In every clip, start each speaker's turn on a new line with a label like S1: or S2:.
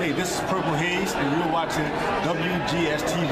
S1: Hey, this is Purple Haze, and you're watching WGS-TV.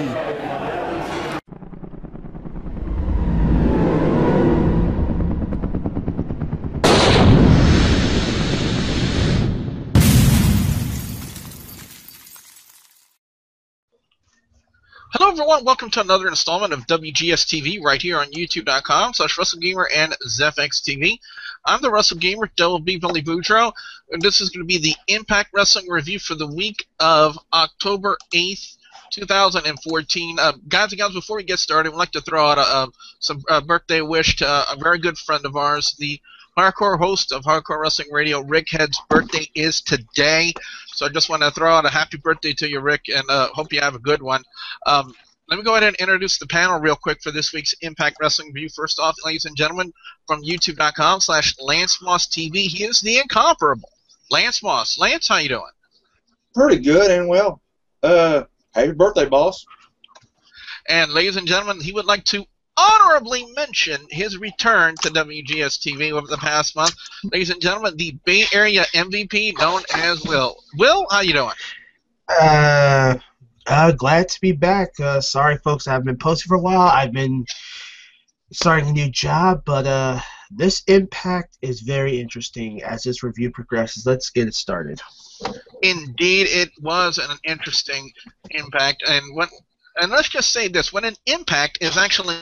S2: Hello everyone, welcome to another installment of WGS-TV right here on YouTube.com/WrestleGamer and ZFXTV. I'm the Wrestle Gamer, Double B Billy Boudreaux, and this is going to be the Impact Wrestling review for the week of October 8th, 2014. Guys and gals, before we get started, I'd like to throw out some birthday wish to a very good friend of ours, the hardcore host of Hardcore Wrestling Radio, Rick Head's birthday is today. So I just want to throw out a happy birthday to you, Rick, and hope you have a good one. Let me go ahead and introduce the panel real quick for this week's Impact Wrestling review. First off, ladies and gentlemen, from YouTube.com/LanceMossTV, he is the incomparable Lance Moss. Lance, how you doing?
S3: Pretty good, and well, happy birthday, boss.
S2: And ladies and gentlemen, he would like to honorably mention his return to WGS-TV over the past month. Ladies and gentlemen, the Bay Area MVP known as Will. Will, how you doing?
S4: Glad to be back. Sorry, folks, I haven't been posting for a while. I've been starting a new job, but this Impact is very interesting as this review progresses. Let's get it started.
S2: Indeed, it was an interesting Impact, and let's just say this: when an Impact is actually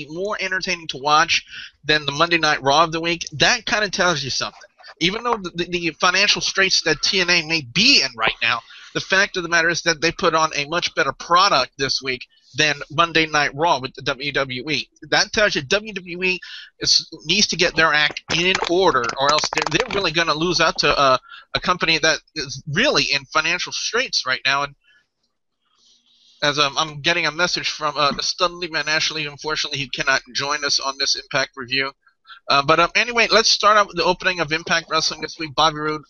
S2: more entertaining to watch than the Monday Night Raw of the week, that kind of tells you something. Even though the financial straits that TNA may be in right now, the fact of the matter is that they put on a much better product this week than Monday Night Raw with the WWE. That tells you WWE needs to get their act in order, or else they're really going to lose out to a company that is really in financial straits right now. And as I'm getting a message from the Studley man, Ashley, unfortunately he cannot join us on this Impact review. But anyway, let's start out with the opening of Impact Wrestling this week. Bobby Roode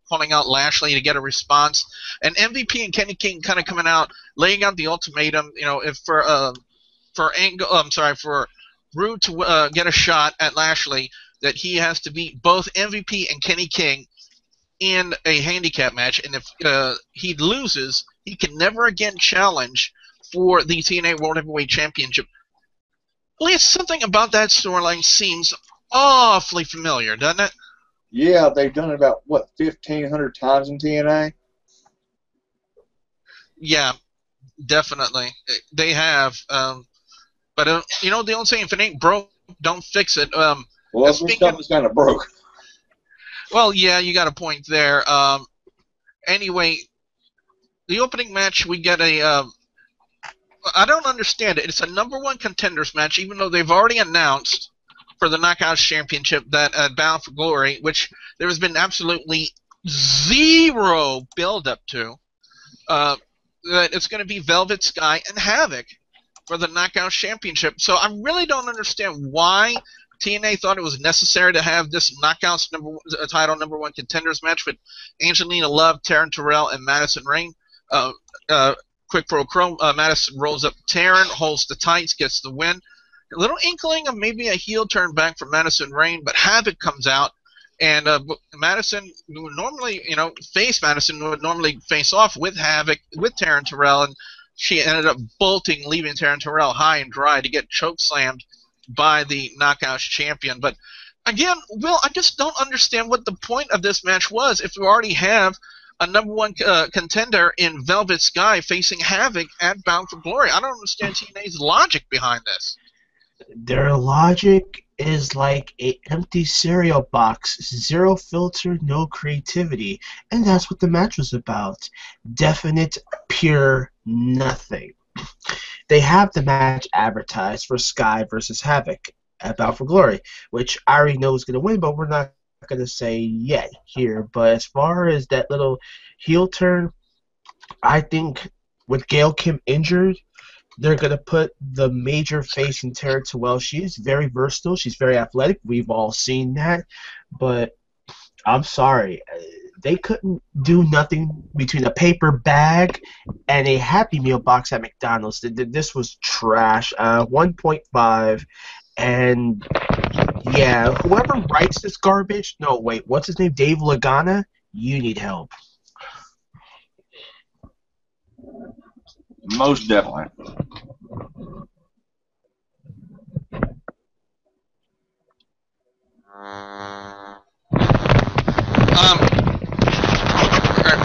S2: calling out Lashley to get a response, and MVP and Kenny King kind of coming out, laying out the ultimatum. You know, if for Roode to get a shot at Lashley, that he has to beat both MVP and Kenny King in a handicap match, and if he loses, he can never again challenge for the TNA World Heavyweight Championship. Well, something about that storyline seems awfully familiar, doesn't it?
S3: Yeah, they've done it about, what, 1,500 times in TNA?
S2: Yeah, definitely. They have. But, you know, the old saying, if it ain't broke, don't fix it.
S3: Well, this stuff is kind of broke.
S2: Well, yeah, you got a point there. Anyway, the opening match, we get a... I don't understand it. It's a #1 contenders match, even though they've already announced for the Knockouts Championship that Bound for Glory, which there has been absolutely zero build-up to, that it's going to be Velvet Sky and Havoc for the Knockouts Championship. So I really don't understand why TNA thought it was necessary to have this Knockouts title #1 contenders match with Angelina Love, Taryn, Terrell, and Madison Rayne. Quick pro chrome, Madison rolls up Taryn, holds the tights, gets the win. A little inkling of maybe a heel turn back for Madison Rayne, but Havoc comes out, and Madison would normally, Madison would normally face off with Havoc, with Taryn Terrell, and she ended up bolting, leaving Taryn Terrell high and dry to get chokeslammed by the Knockouts champion. But again, Will, I just don't understand what the point of this match was if you already have a #1 contender in Velvet Sky facing Havoc at Bound for Glory. I don't understand TNA's logic behind this.
S4: Their logic is like an empty cereal box. Zero filter, no creativity. And that's what the match was about. Definite, pure nothing. They have the match advertised for Sky versus Havoc at Bound for Glory, which I already know is going to win, but we're not going to say yet here. But as far as that little heel turn, I think with Gail Kim injured, they're going to put the major face in Taryn Terrell. She is very versatile. She's very athletic. We've all seen that. But I'm sorry. They couldn't do nothing between a paper bag and a Happy Meal box at McDonald's. This was trash. 1.5. And, yeah, whoever writes this garbage, no, wait, what's his name? Dave Lagana? You need help.
S3: Most definitely.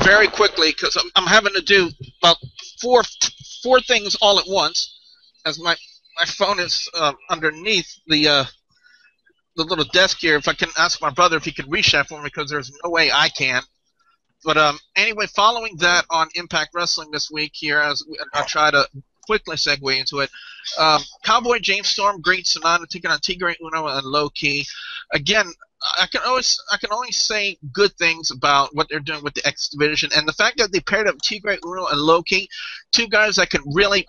S2: Very quickly, because I'm having to do about four things all at once, as my phone is underneath the little desk here. If I can ask my brother if he could reach that for me, because there's no way I can. But anyway, following that on Impact Wrestling this week here, as I try to quickly segue into it, Cowboy, James Storm, Great Sanada taking on Tigre Uno and Low Key. Again, I can only say good things about what they're doing with the X Division, and the fact that they paired up Tigre Uno and Low Key, two guys that can really,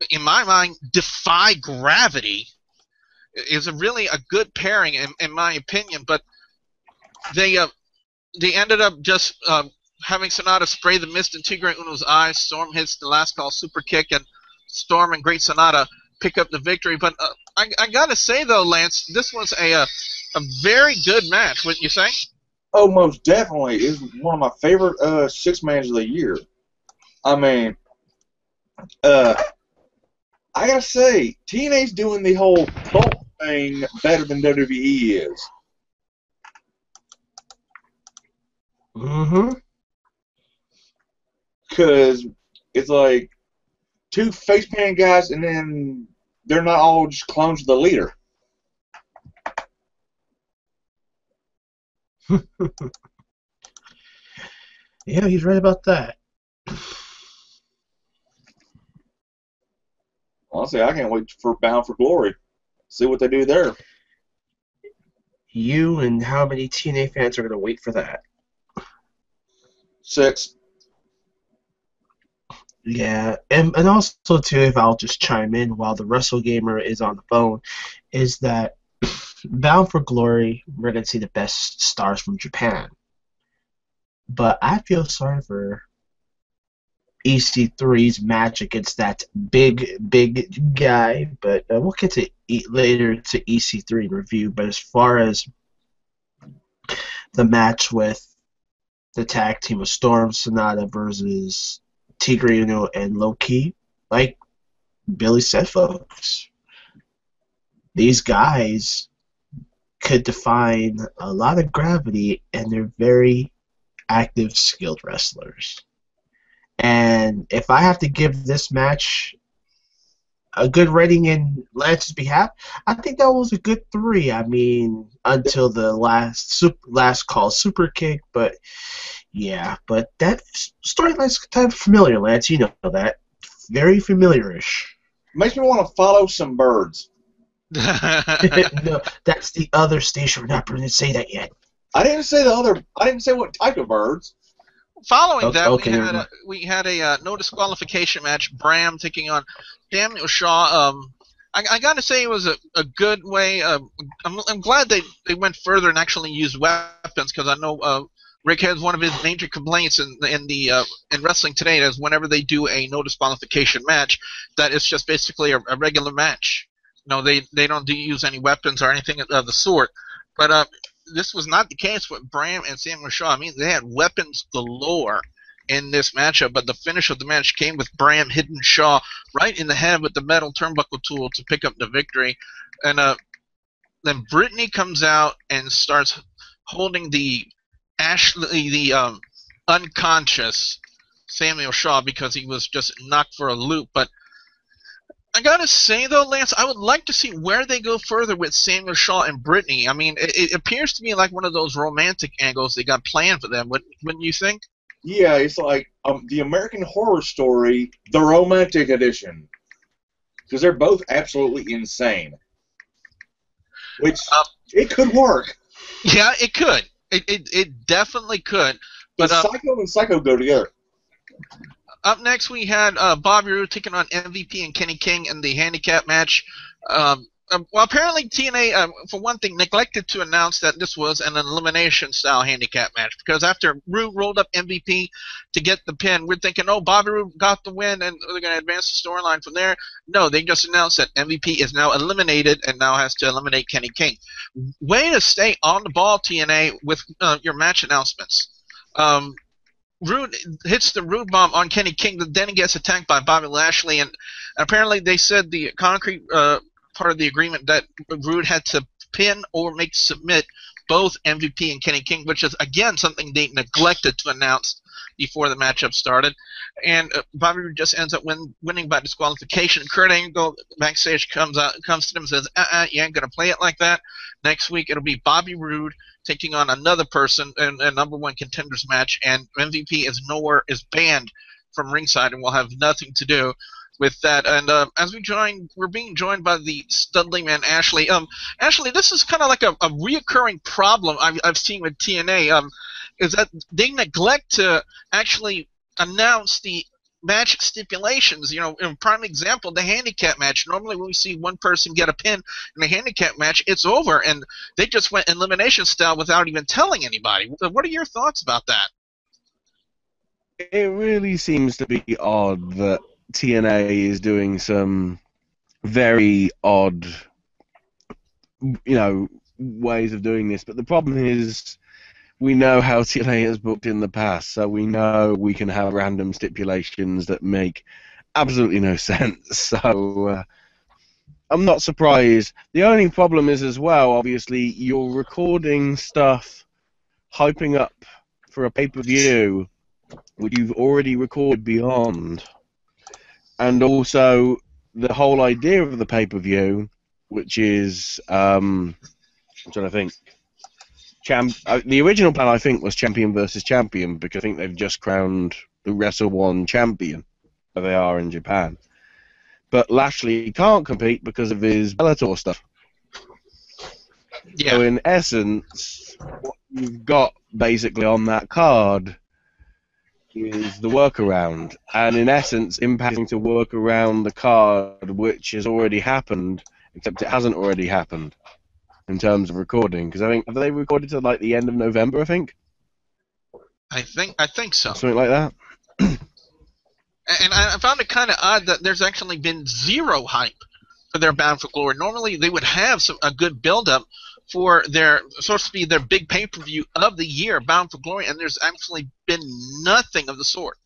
S2: in my mind, defy gravity, is really a good pairing in my opinion. But they ended up just having Sanada spray the mist in Tigre Uno's eyes. Storm hits the last call super kick, and Storm and Great Sanada pick up the victory. But I gotta say though, Lance, this was a very good match. Wouldn't you say?
S3: Oh, most definitely. It's one of my favorite six-mans of the year. I mean, I gotta say, TNA's doing the whole cult thing better than WWE is.
S4: Mm-hmm.
S3: Because it's like two face-pan guys, and then they're not all just clones of the leader.
S4: Yeah, he's right about that.
S3: Honestly, I can't wait for Bound for Glory. See what they do there.
S4: You and how many TNA fans are going to wait for that?
S3: 6.
S4: Yeah, and also, too, if I'll just chime in while the Wrestle Gamer is on the phone, is that Bound for Glory, we're going to see the best stars from Japan. But I feel sorry for EC3's match against that big guy. But we'll get to later to EC3 in review. But as far as the match with the tag team of Storm, Sanada versus Tigre Uno and Low Key, like Billy said, folks, these guys could define a lot of gravity, and they're very active, skilled wrestlers. And if I have to give this match a good rating in Lance's behalf, I think that was a good 3. I mean, until the last call Superkick, but yeah, but that storyline's kind of familiar, Lance. You know that. Very familiar-ish.
S3: Makes me want to follow some birds.
S4: No, that's the other station. We're not going to say that yet.
S3: I didn't say the other. I didn't say what type of birds.
S2: Following that,
S4: okay,
S2: we had a no disqualification match. Bram taking on Samuel Shaw. I got to say it was a good way. I'm glad they went further and actually used weapons, because I know Rick has one of his major complaints in wrestling today is whenever they do a no disqualification match, that it's just basically a regular match. No, they don't use any weapons or anything of the sort. But this was not the case with Bram and Samuel Shaw. I mean, they had weapons galore in this matchup, but the finish of the match came with Bram hitting Shaw right in the head with the metal turnbuckle tool to pick up the victory. And then Brittany comes out and starts holding the unconscious Samuel Shaw, because he was just knocked for a loop. But I gotta say though, Lance, I would like to see where they go further with Samuel Shaw and Brittany. I mean, it appears to me like one of those romantic angles they got planned for them. Wouldn't you think?
S3: Yeah, it's like the American Horror Story, the romantic edition, because they're both absolutely insane. Which it could work.
S2: Yeah, it could. It definitely could. But
S3: Psycho and Psycho go together.
S2: Up next, we had Bobby Roode taking on MVP and Kenny King in the handicap match. Well, apparently TNA, for one thing, neglected to announce that this was an elimination-style handicap match, because after Roode rolled up MVP to get the pin, we're thinking, oh, Bobby Roode got the win, and they're going to advance the storyline from there. No, they just announced that MVP is now eliminated and now has to eliminate Kenny King. Way to stay on the ball, TNA, with your match announcements. Roode hits the Roode bomb on Kenny King, but then he gets attacked by Bobby Lashley, and apparently they said the concrete part of the agreement that Roode had to pin or make submit both MVP and Kenny King, which is, again, something they neglected to announce before the matchup started. And Bobby Roode just ends up winning by disqualification. Kurt Angle backstage comes to him and says, you ain't going to play it like that. Next week it'll be Bobby Roode taking on another person in a number one contenders match, and MVP is banned from ringside and will have nothing to do with that. And as we're being joined by the Studley man, Ashley. Ashley, this is kind of like a reoccurring problem I've seen with TNA. Is that they neglect to actually announce the match stipulations. You know, in prime example, the handicap match. Normally when we see one person get a pin in a handicap match, it's over, and they just went elimination style without even telling anybody. What are your thoughts about that?
S5: It really seems to be odd that TNA is doing some very odd, ways of doing this. But the problem is, we know how TNA has booked in the past, so we know we can have random stipulations that make absolutely no sense. So I'm not surprised. The only problem is, as well, obviously, you're recording stuff, hyping up for a pay-per-view, which you've already recorded beyond. And also, the whole idea of the pay-per-view, which is, I'm trying to think, the original plan, I think, was champion versus champion, because I think they've just crowned the Wrestle One champion, where they are in Japan. But Lashley can't compete because of his Bellator stuff.
S2: Yeah.
S5: So in essence, what you've got basically on that card is the workaround, and in essence, impacting to work around the card which has already happened, except it hasn't already happened in terms of recording. Because I think, have they recorded to like the end of November? I think
S2: so.
S5: Something like that.
S2: And I found it kind of odd that there's actually been zero hype for their Bound for Glory. Normally they would have a good build-up for their supposed to be their big pay-per-view of the year, Bound for Glory, and there's actually been nothing of the sort.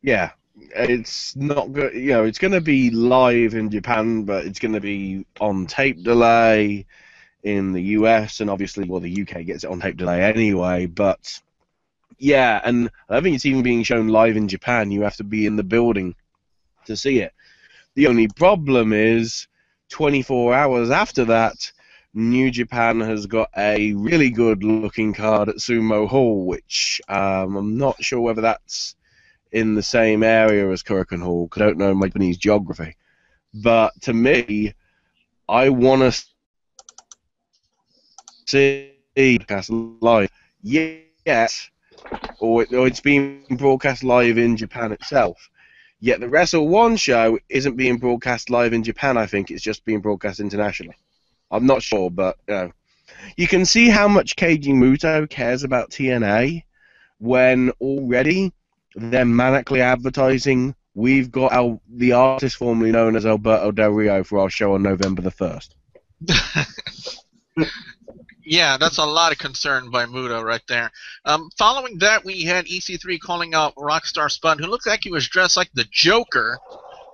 S5: Yeah, it's not good. It's going to be live in Japan, but it's going to be on tape delay in the US, and obviously, the UK gets it on tape delay anyway. But yeah, and I don't think it's even being shown live in Japan. You have to be in the building to see it. The only problem is, 24 hours after that, New Japan has got a really good-looking card at Sumo Hall, which I'm not sure whether that's in the same area as Korakuen Hall, because I don't know my Japanese geography. But to me, I want to see broadcast live. Yes, or it's being broadcast live in Japan itself. Yet the Wrestle One show isn't being broadcast live in Japan. I think it's just being broadcast internationally. I'm not sure, but you can see how much Keiji Muto cares about TNA when already they're manically advertising, we've got the artist formerly known as Alberto Del Rio for our show on November the 1st.
S2: Yeah, that's a lot of concern by Muto right there. Following that, we had EC3 calling out Rockstar Spud, who looked like he was dressed like the Joker,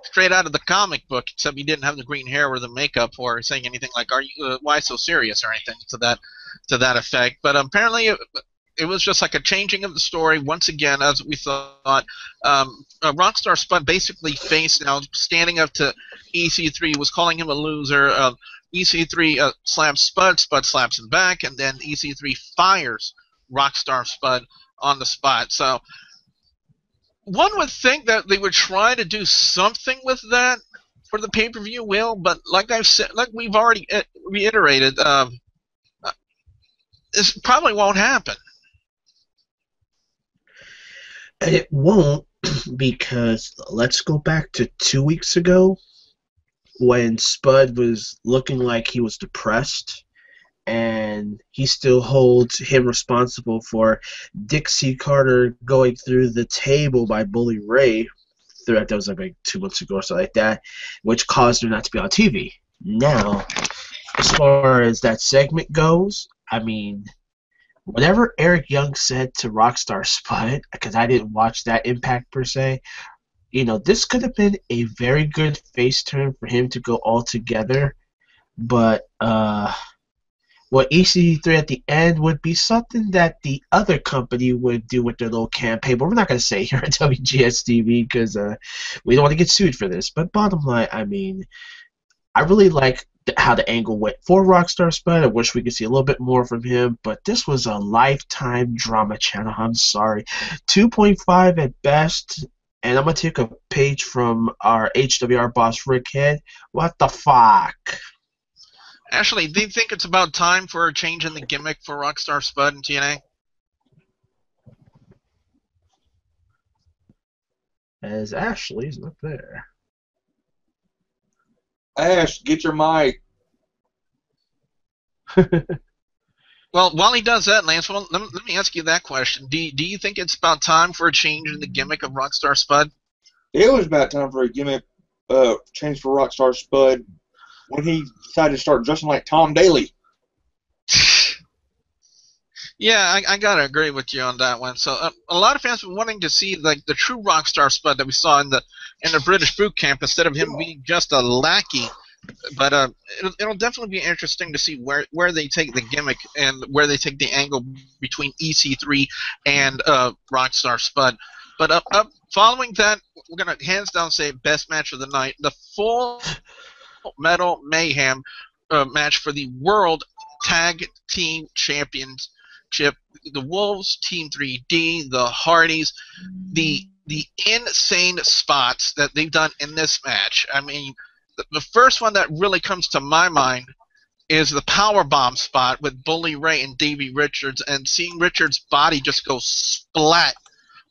S2: straight out of the comic book, except he didn't have the green hair or the makeup or saying anything like, "Are you why so serious?" or anything to that effect. But apparently it was just like a changing of the story once again, as we thought. Rockstar Spud basically faced now, standing up to EC3, was calling him a loser. EC3 slams Spud, Spud slaps him back, and then EC3 fires Rockstar Spud on the spot. So one would think that they would try to do something with that for the pay-per-view, but like I've said, like we've already reiterated, this probably won't happen.
S4: And it won't, because let's go back to 2 weeks ago when Spud was looking like he was depressed, and he still holds him responsible for Dixie Carter going through the table by Bully Ray. That was like 2 months ago or something like that, which caused her not to be on TV. Now, as far as that segment goes, I mean, whatever Eric Young said to Rockstar Spud, because I didn't watch that Impact per se, this could have been a very good face turn for him to go all together. But what EC3 at the end would be something that the other company would do with their little campaign. But we're not going to say here at WGS-TV because we don't want to get sued for this. But bottom line, I mean, I really like how the angle went for Rockstar Spud. I wish we could see a little bit more from him, but this was a Lifetime drama channel. I'm sorry. 2.5 at best, and I'm going to take a page from our HWR boss, Rick Head. What the fuck?
S2: Ashley, do you think it's about time for a change in the gimmick for Rockstar Spud and TNA?
S4: As Ashley's not there.
S3: Ash, get your mic.
S2: Well, while he does that, Lance, well, let me ask you that question. Do you think it's about time for a change in the gimmick of Rockstar Spud?
S3: It was about time for a gimmick change for Rockstar Spud when he decided to start dressing like Tom Daly.
S2: Yeah, I gotta agree with you on that one. So a lot of fans have been wanting to see like the true Rockstar Spud that we saw in the British boot camp instead of him being just a lackey. But it'll definitely be interesting to see where they take the gimmick and where they take the angle between EC3 and Rockstar Spud. But following that, we're gonna hands down say best match of the night, the Full Metal Mayhem match for the World Tag Team Championship. The Wolves, Team 3D, the Hardys, the insane spots that they've done in this match. I mean, the first one that really comes to my mind is the powerbomb spot with Bully Ray and Davey Richards, and seeing Richards' body just go splat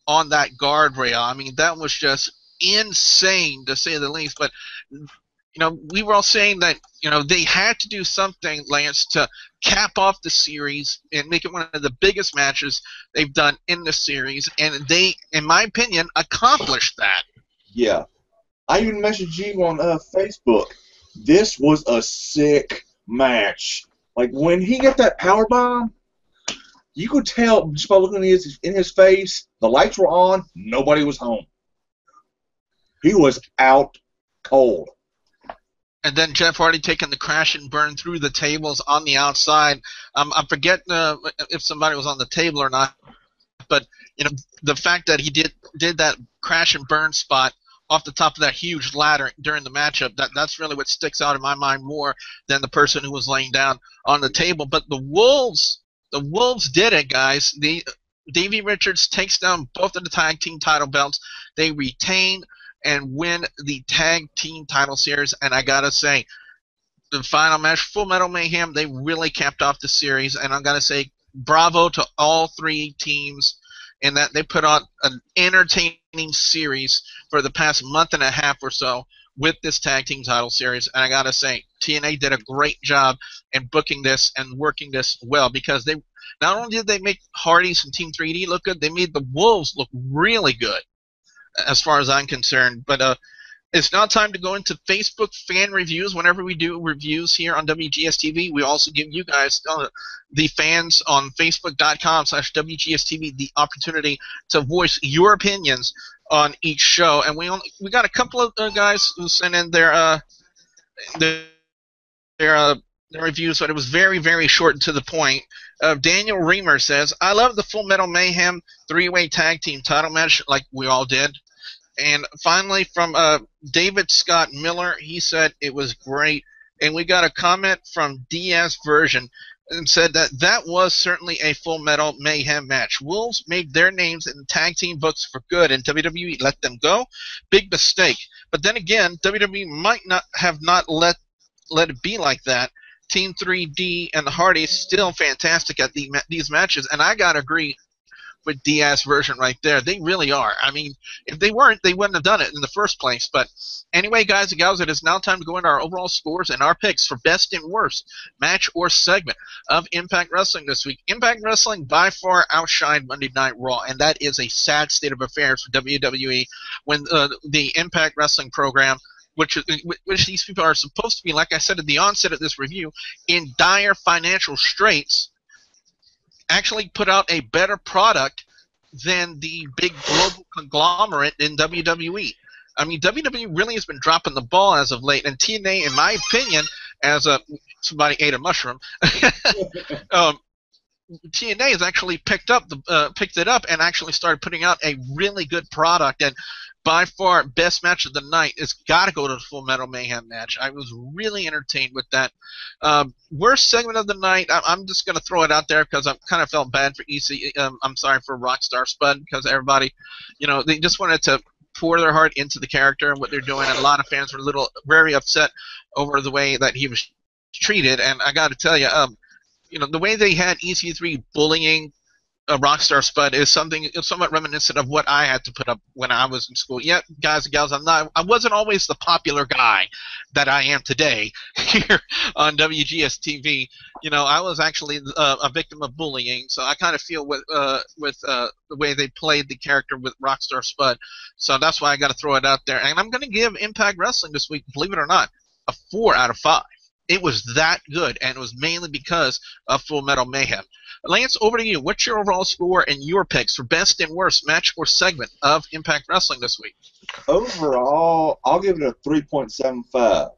S2: on that guardrail. I mean, that was just insane to say the least. But we were all saying that they had to do something, Lance, to cap off the series and make it one of the biggest matches they've done in the series, and they, in my opinion, accomplished that.
S3: Yeah. I even messaged you on Facebook. This was a sick match. Like, when he got that powerbomb, you could tell just by looking in his face, the lights were on, nobody was home. He was out cold.
S2: And then Jeff Hardy taking the crash and burn through the tables on the outside. I forget if somebody was on the table or not, but the fact that he did that crash and burn spot off the top of that huge ladder during the matchup, that's really what sticks out in my mind more than the person who was laying down on the table. But the Wolves did it, guys. Davey Richards takes down both of the tag team title belts. They retain and win the tag team title series, and I gotta say, the final match, Full Metal Mayhem, they really capped off the series, and I gotta say, bravo to all three teams in that they put on an entertaining series for the past month and a half or so with this tag team title series, and I gotta say, TNA did a great job in booking this and working this well, because they not only did they make Hardys and Team 3D look good, they made the Wolves look really good, as far as I'm concerned. But it's now time to go into Facebook fan reviews. Whenever we do reviews here on WGS-TV, we also give you guys, the fans on Facebook.com/WGS-TV, the opportunity to voice your opinions on each show. And we got a couple of guys who sent in their reviews, but it was very, very short and to the point. Daniel Reamer says, I love the Full Metal Mayhem three-way tag team title match, like we all did. And finally, from David Scott Miller, he said it was great. And we got a comment from DS Version and said that was certainly a Full Metal Mayhem match. Wolves made their names in the tag team books for good, and WWE let them go. Big mistake. But then again, WWE might not have let it be like that. Team 3D and the Hardys still fantastic at these matches, and I gotta agree with Diaz Version right there. They really are. I mean, if they weren't, they wouldn't have done it in the first place. But anyway, guys and gals, it is now time to go into our overall scores and our picks for best and worst match or segment of Impact Wrestling this week. Impact Wrestling by far outshined Monday Night Raw, and that is a sad state of affairs for WWE when the Impact Wrestling program, which these people are supposed to be, like I said at the onset of this review, in dire financial straits, actually put out a better product than the big global conglomerate in WWE. I mean, WWE really has been dropping the ball as of late, and TNA, in my opinion, as somebody ate a mushroom, TNA has actually picked it up and actually started putting out a really good product. And by far, best match of the night has got to go to the Full Metal Mayhem match. I was really entertained with that. Worst segment of the night, I'm just going to throw it out there because I kind of felt bad for I'm sorry for Rockstar Spud, because everybody, they just wanted to pour their heart into the character and what they're doing, and a lot of fans were very upset over the way that he was treated. And I got to tell you, the way they had EC3 bullying Rockstar Spud is somewhat reminiscent of what I had to put up when I was in school. Yeah, guys and gals, I wasn't always the popular guy that I am today here on WGS-TV. I was actually a victim of bullying, so I kind of feel with the way they played the character with Rockstar Spud. So that's why I got to throw it out there. And I'm going to give Impact Wrestling this week, believe it or not, a 4 out of 5. It was that good, and it was mainly because of Full Metal Mayhem. Lance, over to you. What's your overall score and your picks for best and worst match or segment of Impact Wrestling this week?
S3: Overall, I'll give it a 3.75.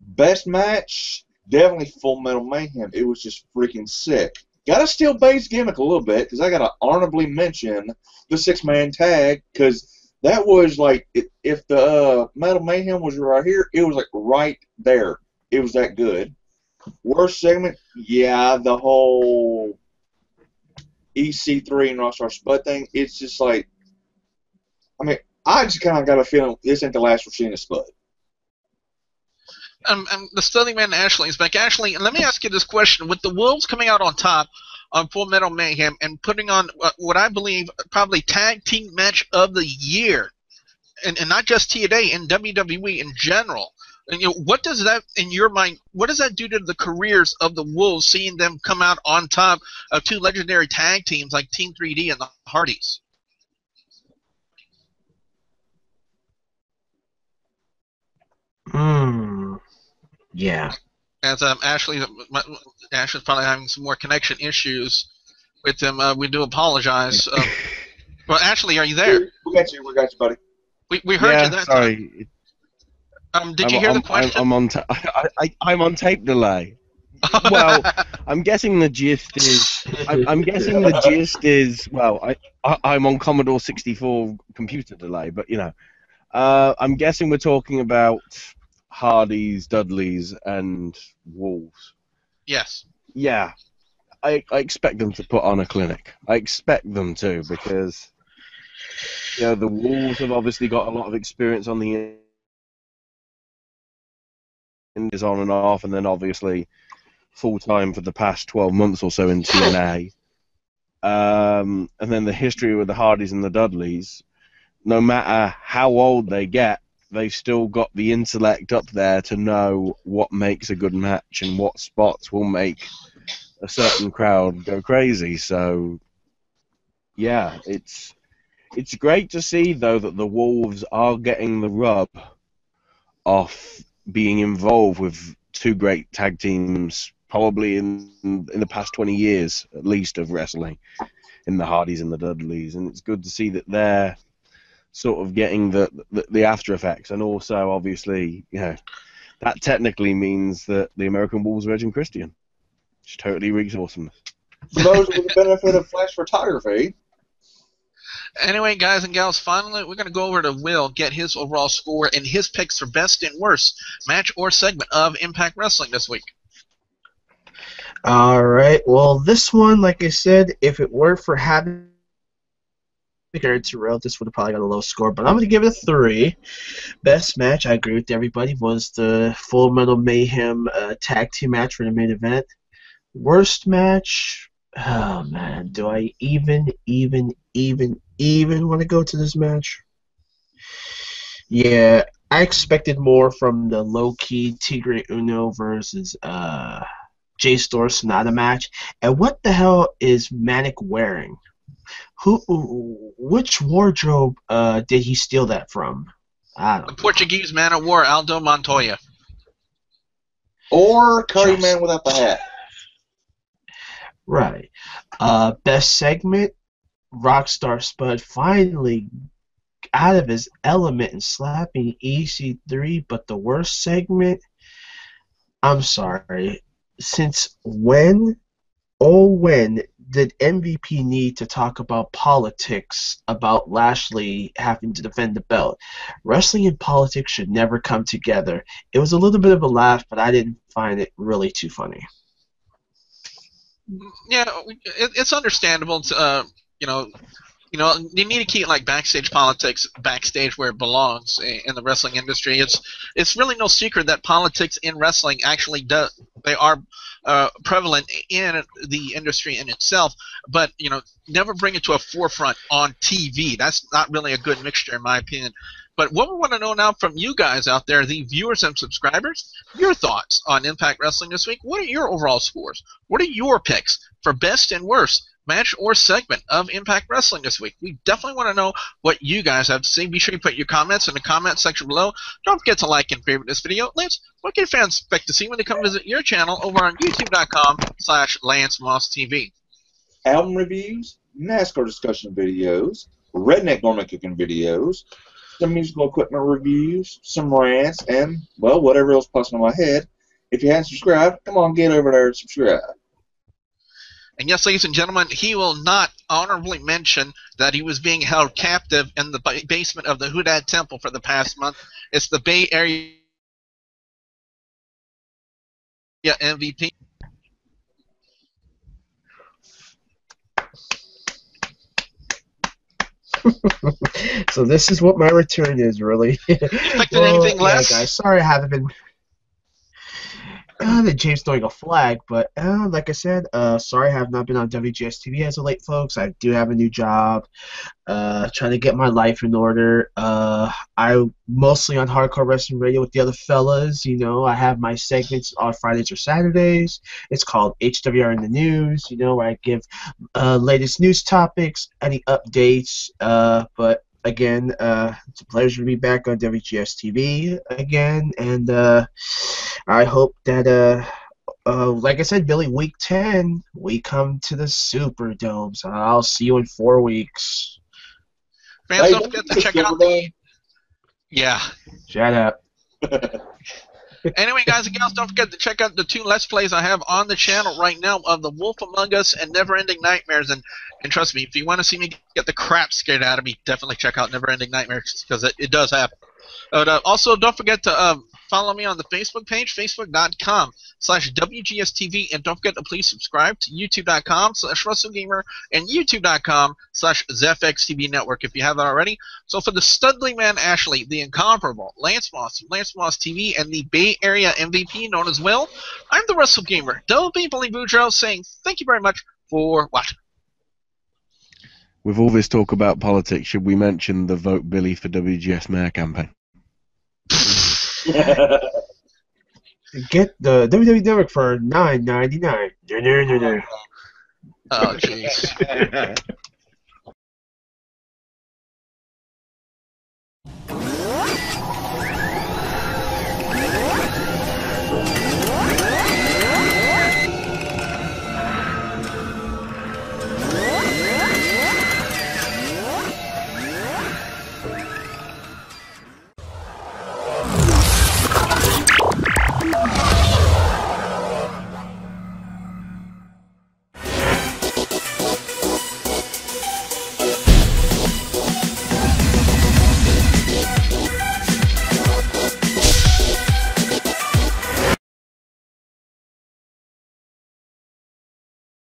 S3: Best match, definitely Full Metal Mayhem. It was just freaking sick. Got to steal Bay's gimmick a little bit, because I got to honorably mention the 6-man tag, because that was like, if the Metal Mayhem was right here, it was like right there. It was that good. Worst segment, yeah, the whole EC3 and Rockstar Spud thing. It's just like, I just kind of got a feeling this ain't the last we're seeing of Spud.
S2: The Study Man Ashley is back. Ashley, let me ask you this question: with the Wolves coming out on top on Full Metal Mayhem and putting on what I believe probably tag team match of the year, and not just TNA, in WWE in general. And, what does that, in your mind, what does that do to the careers of the Wolves, seeing them come out on top of two legendary tag teams like Team 3D and the Hardys?
S4: Yeah.
S2: As Ashley's probably having some more connection issues with them, we do apologize. Well, Ashley, are you there?
S3: We got you, buddy.
S2: We heard you that
S5: sorry.
S2: time. Did you hear the question?
S5: I'm on tape delay. Well, I'm guessing the gist is. I'm guessing the gist is. Well, I'm on Commodore 64 computer delay, but I'm guessing we're talking about Hardys, Dudleys, and Wolves.
S2: Yes.
S5: Yeah, I expect them to put on a clinic. I expect them to, because the Wolves have obviously got a lot of experience on the is on and off, and then obviously full time for the past 12 months or so in TNA. And then the history with the Hardys and the Dudleys, no matter how old they get, they've still got the intellect up there to know what makes a good match and what spots will make a certain crowd go crazy. So, yeah, it's great to see, though, that the Wolves are getting the rub off being involved with two great tag teams, probably in the past 20 years at least of wrestling, in the Hardys and the Dudleys, and it's good to see that they're sort of getting the after effects, and also obviously that technically means that the American Wolves are edging Christian, which totally reeks awesomeness.
S3: For those with the benefit of flash photography.
S2: Anyway, guys and gals, finally, we're going to go over to Will, get his overall score and his picks for best and worst match or segment of Impact Wrestling this week.
S4: All right. Well, this one, like I said, if it were for Havoc or Terrell, this would have probably got a low score, but I'm going to give it a 3. Best match, I agree with everybody, was the Full Metal Mayhem tag team match for the main event. Worst match, oh man, do I even want to go to this match? Yeah, I expected more from the low-key Tigre Uno versus J-Store Sanada match. And what the hell is Manic wearing? Which wardrobe did he steal that from? I don't know.
S2: The Portuguese man of war, Aldo Montoya.
S3: Or Curry Man without the hat.
S4: Right. Best segment, Rockstar Spud finally out of his element and slapping EC3, but the worst segment, I'm sorry. Since when, oh when, did MVP need to talk about politics about Lashley having to defend the belt? Wrestling and politics should never come together. It was a little bit of a laugh, but I didn't find it really too funny.
S2: Yeah, it's understandable. You need to keep like backstage politics backstage where it belongs in the wrestling industry. It's really no secret that politics in wrestling actually they are prevalent in the industry in itself, but never bring it to a forefront on TV. That's not really a good mixture in my opinion. But what we want to know now from you guys out there, the viewers and subscribers, your thoughts on Impact Wrestling this week. What are your overall scores? What are your picks for best and worst match or segment of Impact Wrestling this week? We definitely want to know what you guys have to say. Be sure you put your comments in the comment section below. Don't forget to like and favorite this video. Lance, what can fans expect to see when they come visit your channel over on youtube.com/LanceMossTV?
S3: Album reviews, NASCAR discussion videos, redneck Norman cooking videos, some musical equipment reviews, some rants, and, well, whatever else pops in my head. If you haven't subscribed, come on, get over there and subscribe.
S2: And yes, ladies and gentlemen, he will not honorably mention that he was being held captive in the basement of the Hoodad Temple for the past month. It's the Bay Area MVP.
S4: So this is what my return is, really.
S2: Expecting anything less?
S4: Yeah, guys, sorry I haven't been... the James throwing a flag, but like I said, sorry I have not been on WGS-TV as of late, folks. I do have a new job, trying to get my life in order. I'm mostly on Hardcore Wrestling Radio with the other fellas. I have my segments on Fridays or Saturdays. It's called HWR in the News, where I give latest news topics, any updates, but again, it's a pleasure to be back on WGS-TV again, and I hope that, like I said, Billy, week 10, we come to the Superdome, so I'll see you in 4 weeks.
S2: Fans, don't forget to check out the... Yeah.
S4: Shut up.
S2: Anyway, guys and gals, don't forget to check out the 2 Let's Plays I have on the channel right now of The Wolf Among Us and Never Ending Nightmares. And trust me, if you want to see me get the crap scared out of me, definitely check out Never Ending Nightmares, because it does happen. But also, don't forget to follow me on the Facebook page, facebook.com/WGS-TV, and don't forget to please subscribe to youtube.com/WrestleGamer and youtube.com/ZFXTV Network if you haven't already. So for the Studly Man Ashley, the incomparable Lance Moss, Lance Moss TV, and the Bay Area MVP known as Will, I'm the WrestleGamer, W. Billy Boudreaux, saying thank you very much for watching.
S5: With all this talk about politics, should we mention the Vote Billy for WGS Mayor campaign?
S4: Get the WWE Network for $9.99.
S2: Oh, jeez.